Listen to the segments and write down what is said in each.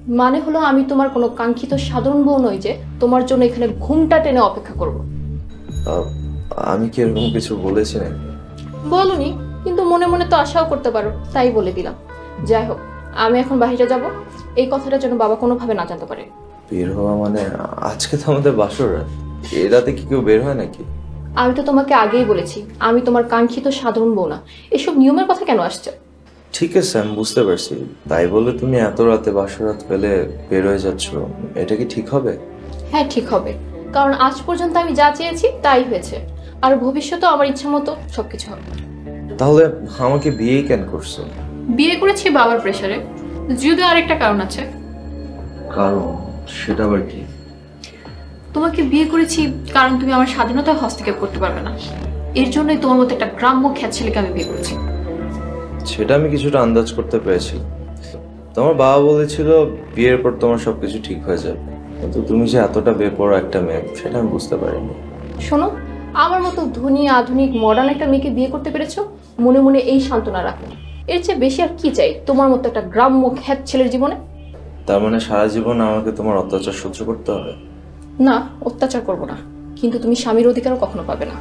মানে হলো আমি তোমার কোনো কাঙ্ক্ষিত সাধারণ বউ নই যে তোমার জন্য এখানে ঘুমটা টেনে অপেক্ষা করব। আমি কি এরকম কিছু বলেছি নাকি? বলনি, কিন্তু মনে মনে তো আশাও করতে পারো, তাই বলে দিলাম। যাই হোক, আমি এখন বাইরে যাব, এই কথাটা যেন বাবা কোনোভাবে না জানতে পারে। বের হওয়া মানে? আজকে তো আমাদের বাসর রাত, এই রাতে কি কেউ বের হয় নাকি? আমি তো তোমাকে আগেই বলেছি আমি তোমার কাঙ্ক্ষিত সাধারণ বউ না, এসব নিয়মের কথা কেন আসছে? ঠিক আছে, আমি বুঝতে পারছি, তাই বলে তুমি এত রাতে বাসর রাত পেলে বের হয়ে যাচ্ছ, এটা কি ঠিক হবে? হ্যাঁ ঠিক হবে, কারণ আজ পর্যন্ত আমি যা চেয়েছি তাই হয়েছে, আর ভবিষ্যতেও আমার ইচ্ছা মতো সবকিছু হবে। তাহলে আমাকে বিয়ে কেন করছো? বিয়ে করেছি বাবার প্রেসারে, যদিও আরেকটা কারণ আছে। কারণ? সেটা আবার কি? তোমাকে বিয়ে করেছি কারণ তুমি আমার স্বাধীনতায় হস্তক্ষেপ করতে পারবে না, এর জন্যই তোমার মতো একটা গ্রাম্য খ্যাত ছেলেকে আমি বিয়ে করেছি। সেটা আমি কিছুটা আন্দাজ করতে পেরেছি। তোমার বাবা বলেছিল বিয়ের পর তোমার সবকিছু ঠিক হয়ে যাবে, কিন্তু তুমি যে এতটা বেপরোয়া একটা মেয়ে সেটা আমি বুঝতে পারিনি। শোনো, আমার মতো ধনী আধুনিক মডার্ন একটা মেয়েকে বিয়ে করতে পেরেছো, মনে মনে এই সান্ত্বনা রাখো। এর চেয়ে বেশি আর কি চাই তোমার মতো একটা গ্রাম্য খ্যাত ছেলের জীবনে? তার মানে সারা জীবন আমাকে তোমার অত্যাচার সহ্য করতে হবে? না, অত্যাচার করবো না, কিন্তু তুমি স্বামীর অধিকারও কখনো পাবে না।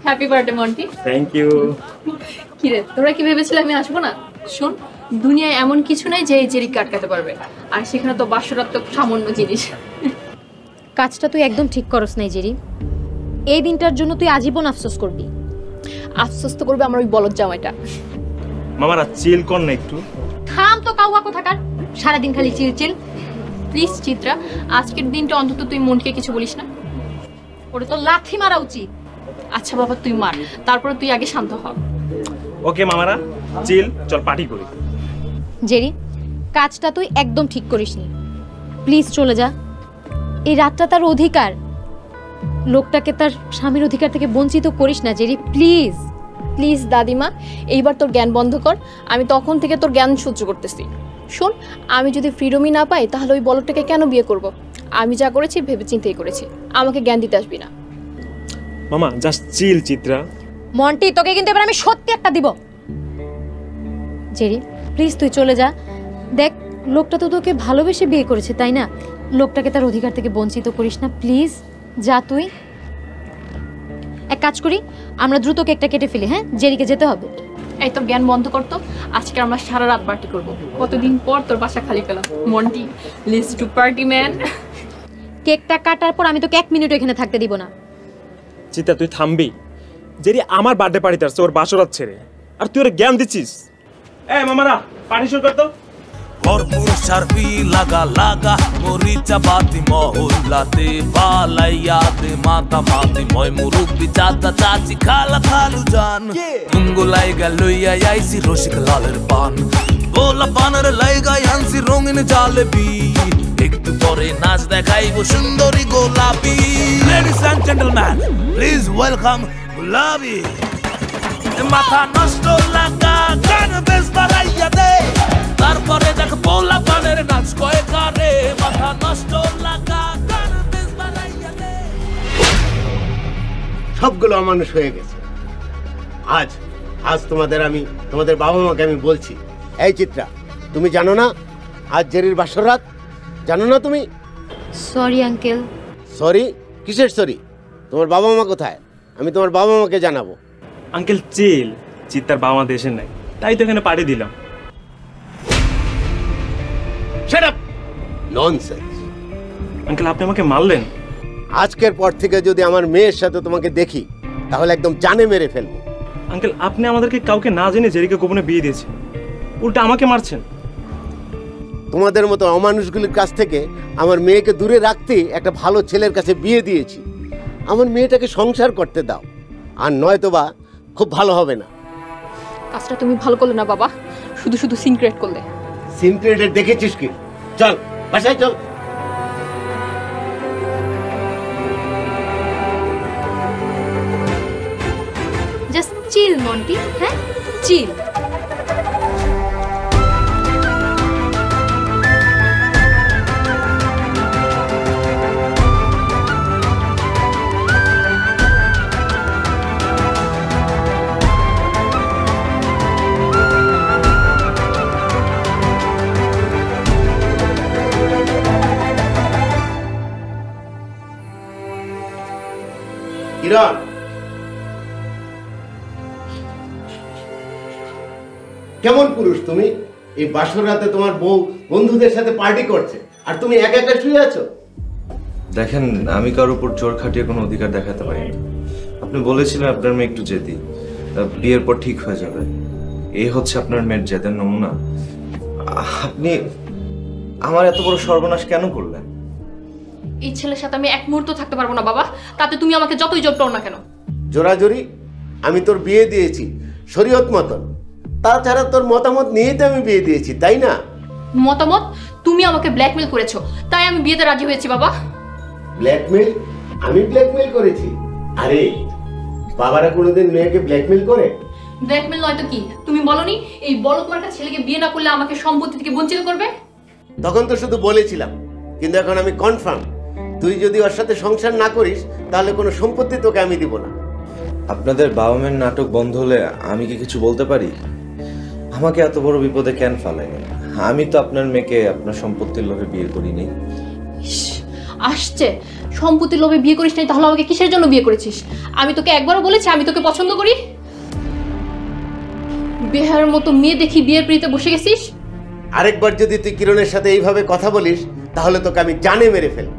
Happy birthday Monty. Thank you. কি রে, তোরা কি ভেবেছিলে আমি আসবো না? শোন, দুনিয়ায় এমন কিছু নাই যে এই জেরিকে আটকাতে পারবে, আর সেখানে তো বাসরাত্মক সামান্য জিনিস। কাজটা তুই একদম ঠিক করস নাই জেরি, এই দিনটার জন্য তুই আজীবন আফসোস করবি। আফসোস তো করবে আমার ওই বলদ জামাইটা। মামারা চিল কর না একটু। থাম তো কাউয়া কোথাকার, সারাদিন খালি চিল চিল। প্লিজ চিত্রা, আজকের দিনটা অন্তত তুই মনকে কিছু বলিস না। ওরে তো লাথি মারা উচিত। আচ্ছা বাবা তুই মার, তারপরে তুই আগে শান্ত হ। ওকে মামারা, চিল, চল পার্টি করি। জেরি, কাজটা তুই একদম ঠিক করিসনি, প্লিজ চলে যা। এই রাতটা তার অধিকার, লোকটাকে তার স্বামীর অধিকার থেকে বঞ্চিত করিস না জেরি, প্লিজ। প্লিজ দাদিমা, এইবার তোর জ্ঞান বন্ধ কর, আমি তখন থেকে তোর জ্ঞান সহ্য করতেছি। শোন, আমি যদি ফ্রিডমই না পাই তাহলে ওই বলদটাকে কেন বিয়ে করব? আমি যা করেছি ভেবে চিন্তেই করেছি, আমাকে জ্ঞান দিতে আসবি না। মামা জাস্ট চিল চিত্রা। মন্টি, তোকে কিন্তু এবার আমি সত্যি একটা দিব। জেরি প্লিজ তুই চলে যা। দেখ, লোকটা তো তোকে ভালোবেসে বিয়ে করেছে তাই না, লোকটাকে তার অধিকার থেকে বঞ্চিত করিস না, প্লিজ যা তুই। এক কাজ করি, আমরা দ্রুত কেকটা কেটে ফেলি। হ্যাঁ, জেরিকে যেতে হবে। এই তোর জ্ঞান বন্ধ করতো, আজকে আমরা সারা রাত পার্টি করবো। কতদিন পর তোর বাসা খালি পেলাম Monty, let's do party man. কেকটা কাটার পর আমি তোকে 1 মিনিট এখানে থাকতে দিব না। চিত্রা তুই থামবি? জেরি আমার বার্থডে পার্টিতে আসছে ওর বাসরাত ছেড়ে, আর তুই ওর জ্ঞান দিচ্ছিস? এই মামারা পার্টি শুরু কর তো। ভরপুর চারপি লাগা লাগা মরিচা বাতি মহল্লাতে বালাইয়াতে মাতা মাতি ময় মুরব্বি চাচা চাচি খালা খালু জান তুমগো লাইগা লইয়া আইছি রসিক লালের পান গোলা পানের লাইগা আনছি রঙিন জালেবি একটু পরে নাচ দেখাইবো সুন্দরী গোলাপি। Ladies and gentleman please welcome Gulabi. মাথা নষ্ট লাগা গান বেশ বাড়াইয়া দে, তারপরে দেখ পোলা পানের নাচ কয় কারে। মাথা নষ্ট লাগা গান বেশ বাড়াইয়া দে। সবগুলো অমানুষ হয়ে গেছে। আজ আজ তোমাদের বাবা মাকে আমি বলছি, এই চিত্রা তুমি জানো না আজ জেরির বাসর রাত? জানো না তুমি? Sorry uncle. সরি? কিসের সরি? তোমার বাবা মা কোথায়? আমি তোমার বাবা মাকে জানাবো। আঙ্কেল চিল, চিত্তার বাবা মা দেশে নাই, তাই তো এখানে পার্টি দিলাম। Shut up, nonsense. আঙ্কেল আপনি আমাকে মারলেন? আজকের পর থেকে যদি আমার মেয়ের সাথে তোমাকে দেখি তাহলে একদম জানে মেরে ফেলবো। আঙ্কেল আপনি আমাদেরকে কাউকে না জেনে জেরিকে গোপনে বিয়ে দিয়েছেন, উল্টা আমাকে মারছেন। তোমাদের মতো অমানুষগুলির কাছ থেকে আমার মেয়েকে দূরে রাখতে একটা ভালো ছেলের কাছে বিয়ে দিয়েছি। আমার মেয়েটাকে সংসার করতে দাও, আর নয়তোবা খুব ভালো হবে না। কাজটা তুমি ভালো করলে না বাবা, শুধু শুধু সিন ক্রিয়েট করলে। সিন ক্রিয়েটের দেখেছিস কি? চল বাসায় চল। চিল মন্টি, হ্যাঁ চিল। কিরণ, কেমন পুরুষ তুমি? এই বাসর রাতে তোমার বউ বন্ধুদের সাথে পার্টি করছে আর তুমি একা একা শুয়ে আছো। দেখেন, আমি কারোর উপর জোর খাটিয়ে কোনো অধিকার দেখাতে পারি না। আপনি বলেছিলেন আপনার মেয়ে একটু জেদি, বিয়ের পর ঠিক হয়ে যাবে। এই হচ্ছে আপনার মেয়ের জেদের নমুনা। আপনি আমার এত বড় সর্বনাশ কেন করলেন? এই ছেলের সাথে আমি এক মুহূর্ত থাকতে পারবো না বাবা, তাতে তুমি আমাকে যতই জোর করো না কেন। জোরাজোরি? আমি তোর বিয়ে দিয়েছি শরীয়ত মতন, তাছাড়া তোর মতামত নিয়েই তো আমি বিয়ে দিয়েছি, তাই না? মতামত? তুমি আমাকে ব্ল্যাকমেল করেছো, তাই আমি বিয়েতে রাজি হয়েছি বাবা। ব্ল্যাকমেল? আমি ব্ল্যাকমেল করেছি? আরে বাবারা কোনোদিন মেয়েকে ব্ল্যাকমেল করে? ব্ল্যাকমেল নয় তো কি? তুমি বলনি এই বলদ মার্কা ছেলেকে বিয়ে না করলে আমাকে সম্পত্তি থেকে বঞ্চিত করবে? তখন তো শুধু বলেছিলাম, কিন্তু এখন আমি কনফার্ম, তুই যদি ওর সাথে সংসার না করিস তাহলে কোনো সম্পত্তি তোকে আমি দিব না। আপনাদের বাবা মায়ের নাটক বন্ধ হলে আমি কি কিছু বলতে পারি? আমাকে এত বড় বিপদে কেন ফেলেনি? আমি তো আপনার মেয়েকে আপনার সম্পত্তির লোভে বিয়ে করিনি। আসছে, সম্পত্তির লোভে বিয়ে করিস নাই, তাহলে আমাকে কিসের জন্য বিয়ে করেছিস? আমি তোকে একবারও বলেছি আমি তোকে পছন্দ করি? বেহার মতো মেয়ে দেখি বিয়ের পিড়িতে বসে গেছিস। আরেকবার যদি তুই কিরণের সাথে এইভাবে কথা বলিস তাহলে তোকে আমি জানে মেরে ফেলবো।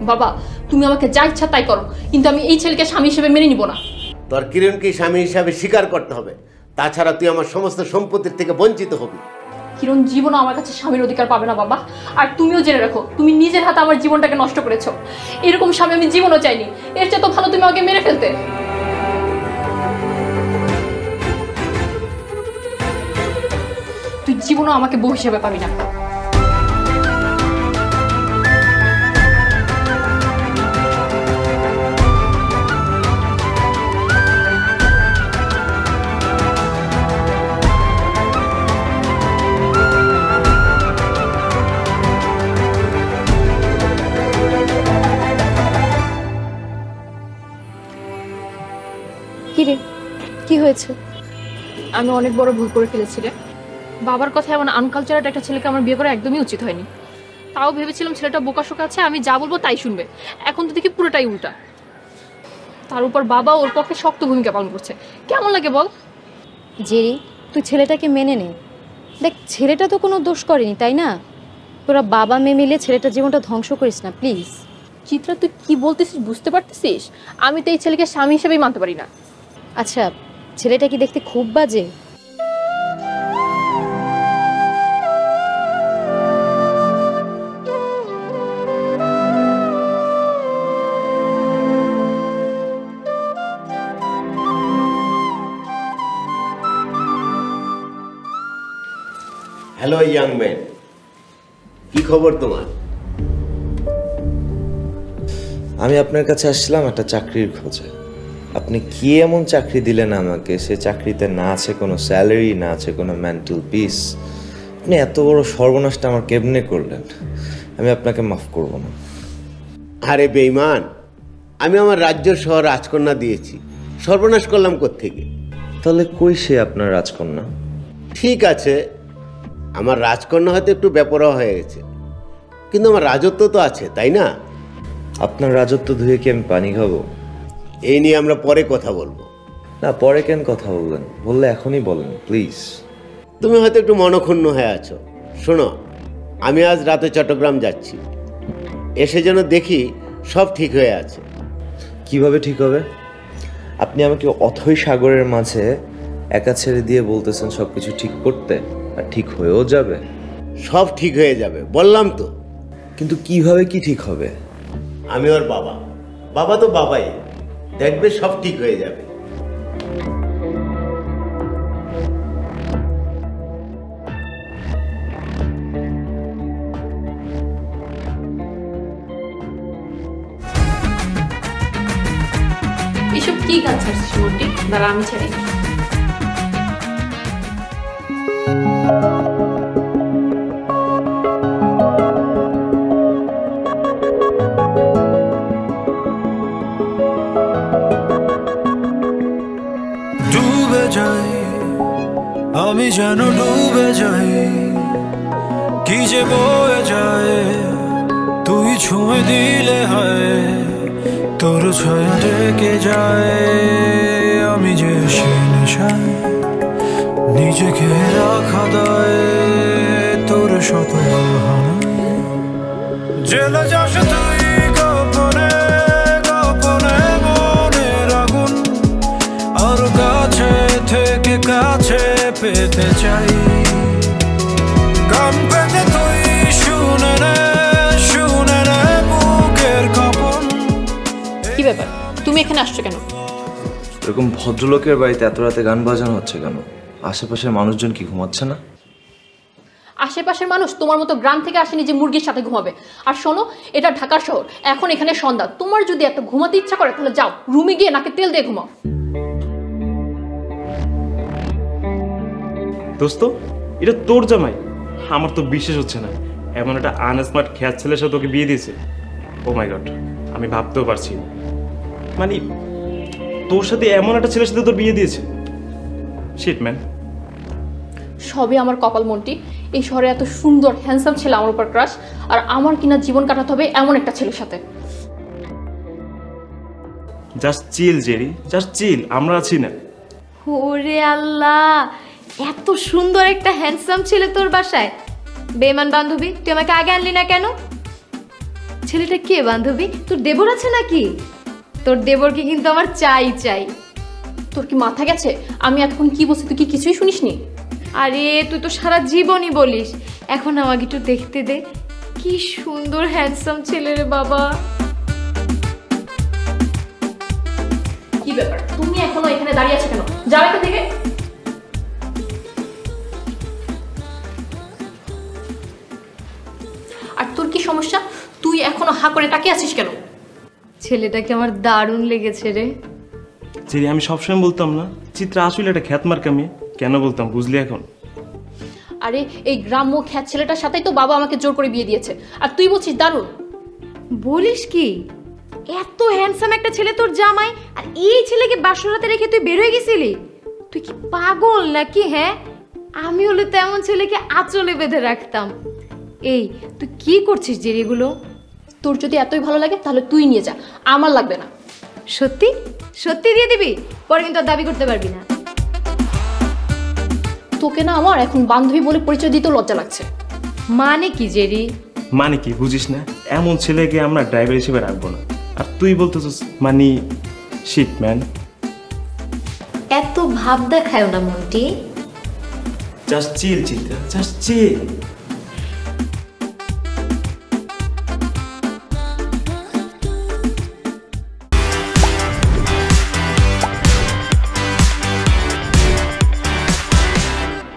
বাবা, তুমি আমাকে যা ইচ্ছা তাই করো, কিন্তু আমি এই ছেলেকে স্বামী হিসেবে মেনে নিব না। তোর কিরণকে স্বামী হিসাবে স্বীকার করতে হবে, তাছাড়া তুই আমার সমস্ত সম্পত্তির থেকে বঞ্চিত হবি। কিরণ জীবনও আমার কাছে স্বামীর অধিকার পাবে না বাবা। আর তুমিও জেনে রাখো, তুমি নিজের হাতে আমার জীবনটাকে নষ্ট করেছো। এরকম স্বামী আমি জীবনও চাইনি। এর চেয়ে তো ভালো তুমি আমাকে মেরে ফেলতে। তুই জীবনও আমাকে বউ হিসেবে পাবি না। কিরে, কি হয়েছে? আমি অনেক বড় ভুল করে ফেলেছি রে। বাবার কথা এমন আনকালচারেট একটা ছেলেকে আমার বিয়ে করা একদমই উচিত হয়নি। তাও ভেবেছিলাম ছেলেটা বোকাশোকা আছে, আমি যা বলবো তাই শুনবে। এখন তো দেখি পুরোটাই উল্টা। তার উপর বাবা ওর পক্ষে শক্ত ভূমিকা পালন করছে। কেমন লাগে বল? জেরি, তুই ছেলেটাকে মেনে নে। দেখ, ছেলেটা তো কোনো দোষ করেনি, তাই না? তোরা বাবা মেয়ে মিলে ছেলেটার জীবনটা ধ্বংস করিস না প্লিজ। চিত্রা, তুই কি বলতেছিস বুঝতে পারতেছিস? আমি তো এই ছেলেকে স্বামী হিসেবেই মানতে পারি না। আচ্ছা, ছেলেটা কি দেখতে খুব বাজে? হ্যালো ইয়াং ম্যান, কি খবর তোমার? আমি আপনার কাছে আসছিলাম একটা চাকরির খোঁজে। আপনি কি এমন চাকরি দিলেন আমাকে, সে চাকরিতে না আছে কোনো স্যালারি, না আছে কোনো মেন্টাল পিস। আপনি এত বড় সর্বনাশটা আমার কেমনে করলেন? আমি আপনাকে মাফ করব না। আরে বেঈমান, আমি আমার রাজ্য সহ রাজকন্যা দিয়েছি, সর্বনাশ করলাম কোত্থেকে? তাহলে কই সে আপনার রাজকন্যা? ঠিক আছে, আমার রাজকন্যা হয়তো একটু বেপরোয়া হয়ে গেছে, কিন্তু আমার রাজত্ব তো আছে, তাই না? আপনার রাজত্ব ধুয়ে কি আমি পানি খাবো? এই নিয়ে আমরা পরে কথা বলবো। না, পরে কেন কথা বলবেন? বললে এখনই বলেন প্লিজ। তুমি হয়তো একটু মনক্ষুণ্ণ হয়ে আছো। শোনো, আমি আজ রাতে চট্টগ্রাম যাচ্ছি, এসে যেন দেখি সব ঠিক হয়ে আছে। কিভাবে ঠিক হবে? আপনি আমাকে অথই সাগরের মাঝে একা ছেড়ে দিয়ে বলতেছেন সব কিছু ঠিক করতে, আর ঠিক হয়েও যাবে? সব ঠিক হয়ে যাবে বললাম তো। কিন্তু কিভাবে কি ঠিক হবে? আমি ওর বাবা, বাবা তো বাবাই, দেখবে সব ঠিক হয়ে যাবে। এসব কি গান ছাড়ছিস মোটি? দাঁড়া, আমি ছাড়ি। যাই, আমি যেন ডুবে যাই, কি যে বয়ে যায় তুই ছুঁয়ে দিলে হয়, তোর ছায়া ডেকে যায়, আমি যে সে নেশায় নিজেকে রাখা দায়, তোর শত বাহানায় জেলে যাস তুই গোপনে গোপনে মনের আগুন, আর কাছে থেকে কাছে পেতে চাই, কান পেতে তুই শুনে নে বুকের কাঁপন। কি ব্যাপার, তুমি এখানে আসছো কেন? এরকম ভদ্রলোকের বাড়িতে এত রাতে গান বাজানো হচ্ছে কেন? আশেপাশের মানুষজন কি ঘুমাচ্ছে না? আশেপাশের মানুষ তোমার মতো গ্রাম থেকে আসেনি যে মুরগির সাথে ঘুমাবে। আর শোনো, এটা ঢাকার শহর, এখন এখানে সন্ধ্যা। তোমার যদি এত ঘুমাতে ইচ্ছা করে তাহলে যাও রুমে গিয়ে নাকে তেল দিয়ে ঘুমাও। দোস্ত, এটা তোর জামাই? আমার তো বিশ্বাস হচ্ছে না, এমন একটা আনস্মার্ট খ্যাত ছেলের সাথে তোকে বিয়ে দিয়েছে। ও মাই গড, আমি ভাবতেও পারছি না। মানে তোর সাথে এমন একটা ছেলের সাথে তোর বিয়ে দিয়েছে? Shit man. সবই আমার কপাল মন্টি। এই শহরে এত সুন্দর হ্যান্ডসাম ছেলে আমার উপর ক্রাশ, আর আমার কিনা জীবন কাটাতে হবে এমন একটা ছেলের সাথে। Just chill Jerry, just chill, আমরা আছি না? ওরে আল্লাহ, এত সুন্দর একটা হ্যান্ডসাম ছেলে তোর বাসায়। বেমান বান্ধবী, তুই আমাকে আগে আনলি না কেন? ছেলেটা কে বান্ধবী? তোর দেবর আছে নাকি? তোর দেবরকে কিন্তু আমার চাই চাই। তোর কি মাথা গেছে? আমি এখন কি বলছি তুই কি কিছুই শুনিসনি? আরে তুই তো সারা জীবনই বলিস, এখন আমাকে একটু দেখতে দে, কি সুন্দর হ্যান্ডসাম ছেলে রে বাবা। কি ব্যাপার, তুমি এখনো এখানে দাঁড়িয়ে আছো কেন? যাও এখান থেকে। আর তোর কি সমস্যা? তুই এখনো হা করে তাকিয়ে আছিস কেন? ছেলেটাকে আমার দারুণ লেগেছে রে। জেরি, আমি সবসময় বলতাম না চিত্রা আসলে একটা খ্যাত মার্কা মেয়ে? কেন বলতাম বুঝলি এখন? আরে এই গ্রাম্য খ্যাত ছেলেটার সাথেই তো বাবা আমাকে জোর করে বিয়ে দিয়েছে, আর তুই বলছিস দারুণ। বলিস কি? এত হ্যান্ডসাম একটা ছেলে তোর জামাই, আর এই ছেলেকে বাসরাতে রেখে তুই বের হয়ে গেছিলি? তুই কি পাগল নাকি? হ্যাঁ, আমি হলে তো এমন ছেলেকে আঁচলে বেঁধে রাখতাম। এই তুই কি করছিস যে এগুলো? তোর যদি এতই ভালো লাগে তাহলে তুই নিয়ে যা, আমার লাগবে না। সত্যি সত্যি দিয়ে দিবি? পরে কিন্তু আর দাবি করতে পারবি না। তোকে না আমার এখন বান্ধবী বলে পরিচয় দিতেও লজ্জা লাগছে। মানে কি জেরি? মানে কি বুঝিস না? এমন ছেলেকে আমরা ড্রাইভার হিসেবে রাখবো না, আর তুই বলতেছিস মানে শিট ম্যান। এত ভাব দেখায় না Monty. Just chill Chitra, just চিল।